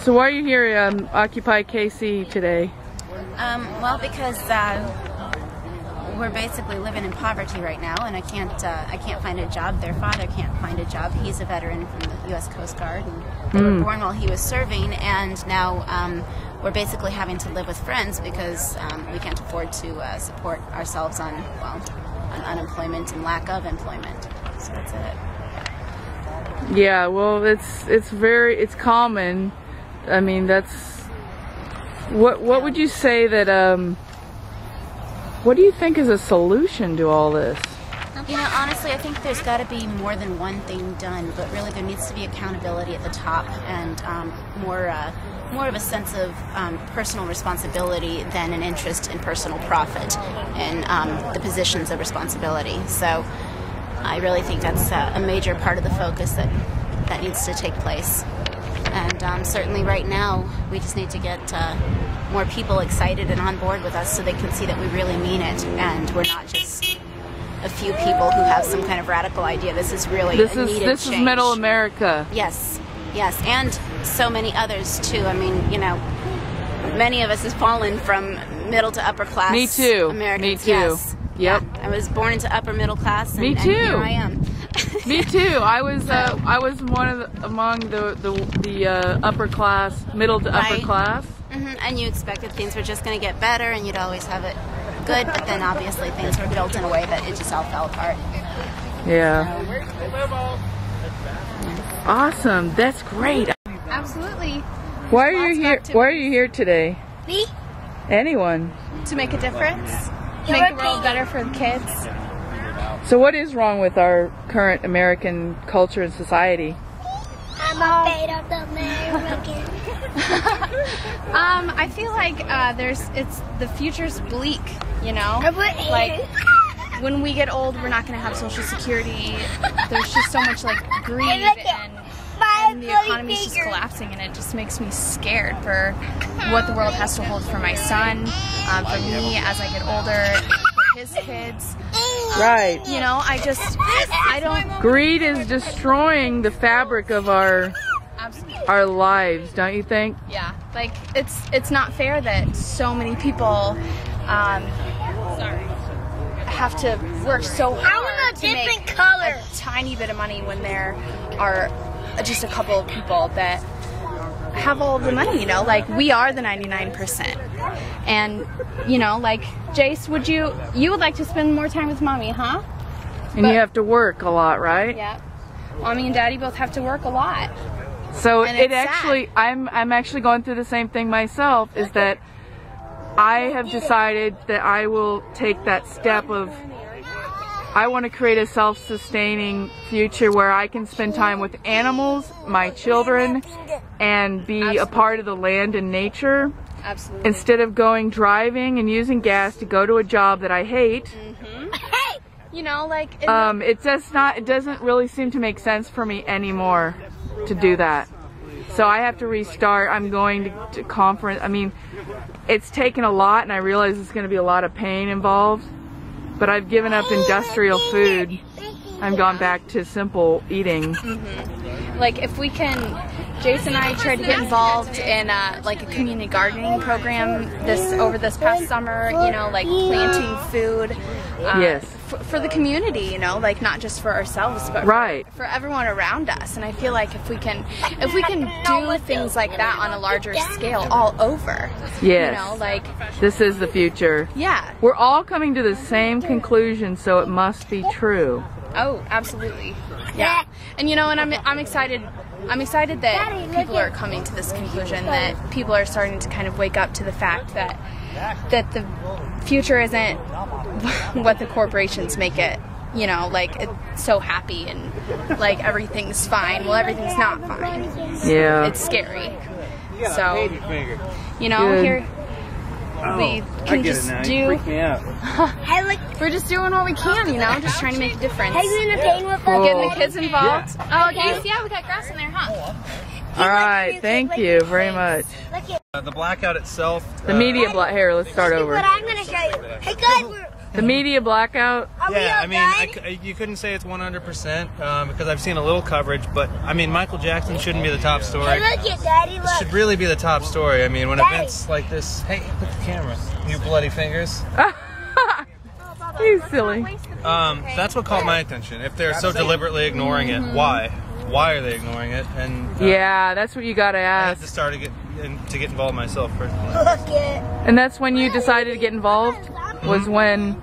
So why are you here, Occupy KC today? Well, because we're basically living in poverty right now, and I can't find a job. Their father can't find a job. He's a veteran from the U.S. Coast Guard, and they were born while he was serving, and now we're basically having to live with friends because we can't afford to support ourselves on unemployment and lack of employment. So that's it. Yeah, well, it's common. I mean, that's what would you say that what do you think is a solution to all this? You know, honestly, I think there's got to be more than one thing done, but really there needs to be accountability at the top and more of a sense of personal responsibility than an interest in personal profit and the positions of responsibility. So I really think that's a major part of the focus that needs to take place. And certainly right now, we just need to get more people excited and on board with us so they can see that we really mean it and we're not just a few people who have some kind of radical idea. This is really this is Middle America. Yes, yes, and so many others too. I mean, you know, many of us have fallen from middle to upper class. Me too. Americans. Me too. Yes. Yep. Yeah. I was born into upper middle class. And, Me too. And here I am. Me too. I was one of among the upper class, middle to upper class. And you expected things were just going to get better, and you'd always have it good. But then obviously things were built in a way that it just all fell apart. Yeah. Awesome. That's great. Absolutely. Why are you here? Why are you here today? Me? Anyone? To make a difference. Make the world better for the kids. So what is wrong with our current American culture and society? I'm afraid of the American. I feel like the future's bleak, you know? Like when we get old, we're not going to have Social Security. There's just so much like greed and the economy's just collapsing, and it just makes me scared for what the world has to hold for my son, for me as I get older, for his kids. Right. You know, I don't. Greed is destroying the fabric of our lives, don't you think? Yeah. Like it's not fair that so many people have to work so hard to make a tiny bit of money when there are just a couple of people that have all the money, you know, like we are the 99%. And, you know, like, Jace, you would like to spend more time with Mommy, huh? And you have to work a lot, right? Yeah. Mommy and Daddy both have to work a lot. So I'm actually going through the same thing myself, is that I have decided that I will take that step of I want to create a self-sustaining future where I can spend time with animals, my children, and be a part of the land and nature. Absolutely. Instead of driving and using gas to go to a job that I hate. You know, like it doesn't really seem to make sense for me anymore to do that. So I have to restart. I'm going to conference. I mean, it's taken a lot, and I realize it's going to be a lot of pain involved. But I've given up industrial food. I've gone back to simple eating. Like if we can, Jace and I tried to get involved in like a community gardening program over this past summer. You know, like planting food. Yes. For the community, you know, like not just for ourselves, but for everyone around us. And I feel like if we can do things like that on a larger scale all over, yes, you know, like this is the future. Yeah, we're all coming to the same conclusion, so it must be true. Oh, absolutely. Yeah, and you know, and I'm excited. I'm excited that people are coming to this conclusion, that people are starting to kind of wake up to the fact that the future isn't what the corporations make it, you know, like it's so happy and like everything's fine. Well, everything's not fine. Yeah. It's scary. So, you know, here we can just do. We're just doing what we can, you know, just trying to make a difference. Cool. Getting the kids involved. Oh, Jace, yeah, we got grass in there, huh? All right, thank you very much. The blackout itself. The media blackout. Here, let's start over. What I'm gonna show you. Hey guys, The media blackout? Yeah, I mean, you couldn't say it's 100% because I've seen a little coverage, but I mean, Michael Jackson shouldn't be the top story. It should really be the top story. I mean, when events like this, hey, put the camera, you bloody fingers. He's silly. That's what caught my attention. If they're so deliberately ignoring it, why? Why are they ignoring it? And yeah, that's what you gotta I had ask. to start to get involved myself personally. And that's when you decided to get involved? Was when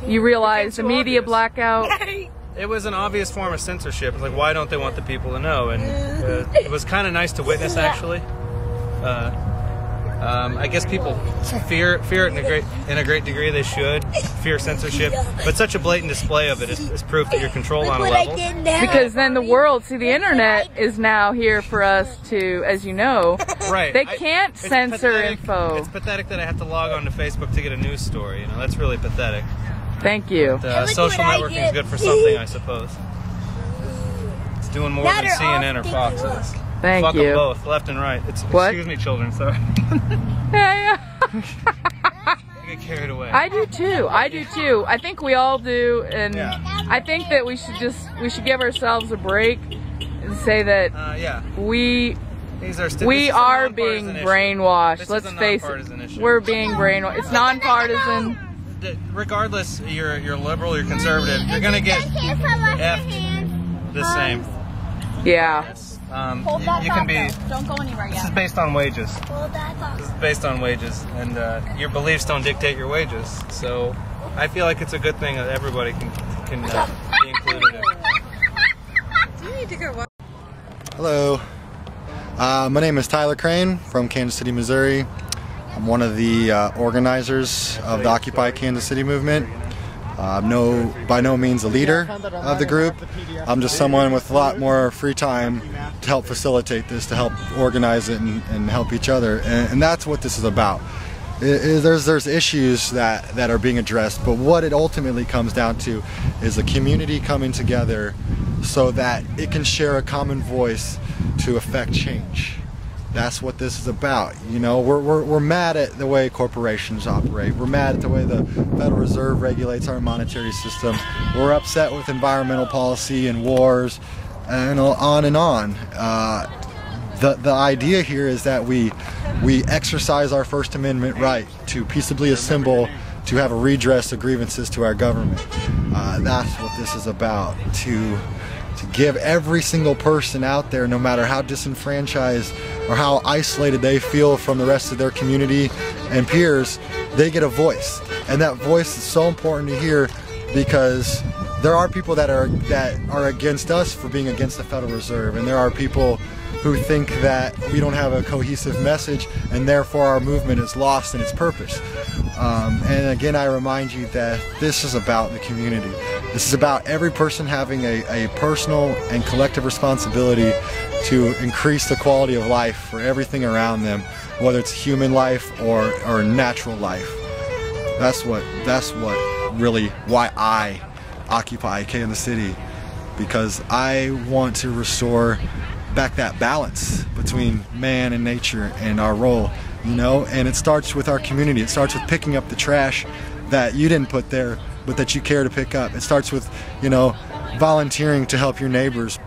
you realized the media blackout? It was an obvious form of censorship. It's like, why don't they want the people to know? And it was kind of nice to witness, actually. I guess people fear it in a great degree. They should fear censorship, but such a blatant display of it is proof that you're controlled on a level. Because then the world, see, the internet is now here for us to, as you know, right. They can't censor info. It's pathetic that I have to log on to Facebook to get a news story. You know, that's really pathetic. Thank you. But, social networking is good for something, I suppose. It's doing more than CNN or Fox is. Thank Fuck you. them both, left and right. What? Excuse me, children. Sorry. Yeah. I get carried away. I do too. I do too. I think we all do, and Yeah. I think that we should give ourselves a break and say that Yeah. we These are are being brainwashed. This Let's is a face nonpartisan it. issue. We're being brainwashed. It's nonpartisan. Regardless, you're liberal, you're conservative, you're gonna get F'd the same. Yeah. You can be. Don't go anywhere yet. This is based on wages. This is based on wages, and your beliefs don't dictate your wages. So I feel like it's a good thing that everybody can be included in. Do you need to go? Hello, my name is Tyler Crane from Kansas City, Missouri. I'm one of the organizers of the Occupy Kansas City movement. By no means a leader of the group. I'm just someone with a lot more free time to help facilitate this, to help organize it and help each other. And that's what this is about. There's issues that are being addressed, but what it ultimately comes down to is a community coming together so that it can share a common voice to affect change. That's what this is about. You know, we're mad at the way corporations operate. We're mad at the way the Federal Reserve regulates our monetary system. We're upset with environmental policy and wars and on and on. The idea here is that we exercise our First Amendment right to peaceably assemble, to have a redress of grievances to our government. That's what this is about, to give every single person out there, no matter how disenfranchised or how isolated they feel from the rest of their community and peers, they get a voice. And that voice is so important to hear, because there are people that are against us for being against the Federal Reserve, and there are people who think that we don't have a cohesive message and therefore our movement is lost in its purpose. And again, I remind you that this is about the community. This is about every person having a personal and collective responsibility to increase the quality of life for everything around them, whether it's human life or natural life. That's what really why I occupy Kansas City, because I want to restore back that balance between man and nature and our role, you know. And it starts with our community. It starts with picking up the trash that you didn't put there but that you care to pick up. It starts with, you know, volunteering to help your neighbors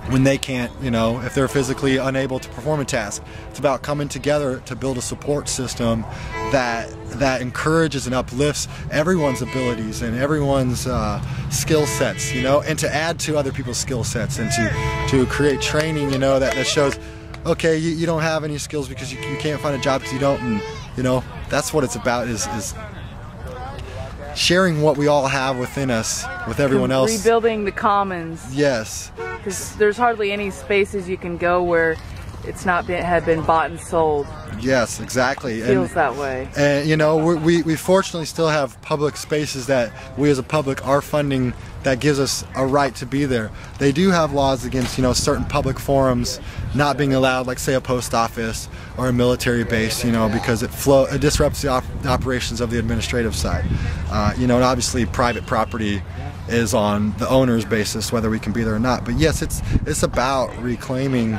when they can't, you know, if they're physically unable to perform a task. It's about coming together to build a support system that encourages and uplifts everyone's abilities and everyone's skill sets, you know, and to add to other people's skill sets, and to create training, you know, that shows, okay, you don't have any skills because you can't find a job because you don't, and, you know, that's what it's about, is sharing what we all have within us with everyone else. Rebuilding the commons. Yes. Because there's hardly any spaces you can go where it's not had been bought and sold. Yes, exactly. It feels that way. And you know, we fortunately still have public spaces that we as a public are funding, that gives us a right to be there. They do have laws against, you know, certain public forums not being allowed, like say a post office or a military base, you know, because it disrupts the operations of the administrative side. You know, and obviously private property is on the owner's basis whether we can be there or not. But yes, it's about reclaiming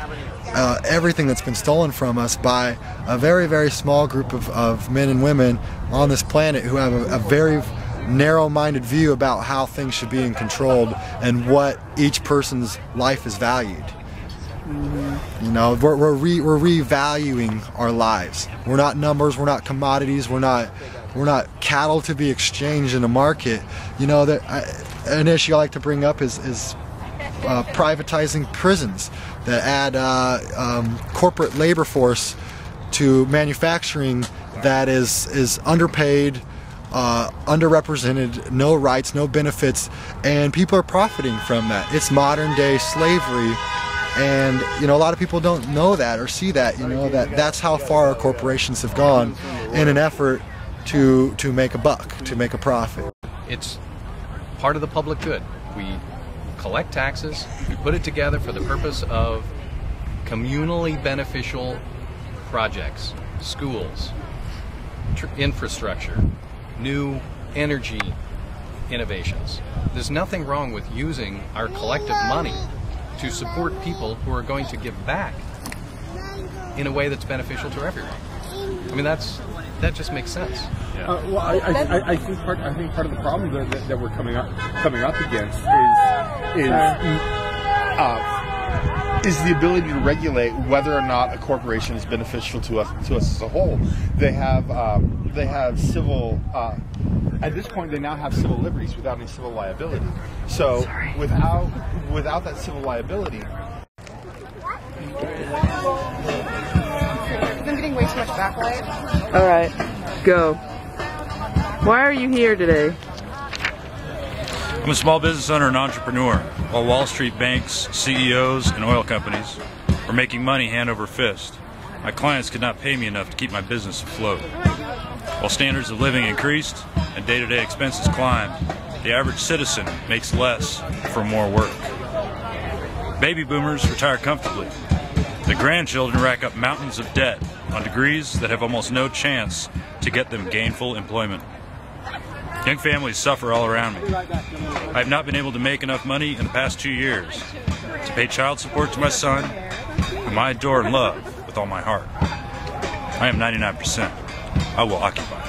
everything that's been stolen from us by a very, very small group of men and women on this planet who have a very narrow-minded view about how things should be controlled and what each person's life is valued. You know, we're revaluing our lives. We're not numbers, we're not commodities, we're not cattle to be exchanged in a market. You know, an issue I like to bring up is privatizing prisons that add corporate labor force to manufacturing that is underpaid, underrepresented, no rights, no benefits, and people are profiting from that. It's modern day slavery, and you know, a lot of people don't know that or see that. You know, that's how far our corporations have gone in an effort to make a buck, to make a profit. It's part of the public good. We collect taxes, we put it together for the purpose of communally beneficial projects, schools, infrastructure, new energy innovations. There's nothing wrong with using our collective money to support people who are going to give back in a way that's beneficial to everyone. I mean, that just makes sense. Yeah. Well, I think part of the problem that we're coming up against is the ability to regulate whether or not a corporation is beneficial to us as a whole. They have civil. At this point, they now have civil liberties without any civil liability. So without that civil liability. I'm getting way too much backlight. All right, go. Why are you here today? I'm a small business owner and entrepreneur. While Wall Street banks, CEOs, and oil companies are making money hand over fist, my clients could not pay me enough to keep my business afloat. While standards of living increased and day-to-day expenses climbed, the average citizen makes less for more work. Baby boomers retire comfortably. The grandchildren rack up mountains of debt on degrees that have almost no chance to get them gainful employment. Young families suffer all around me. I have not been able to make enough money in the past 2 years to pay child support to my son, whom I adore and love with all my heart. I am 99%. I will occupy.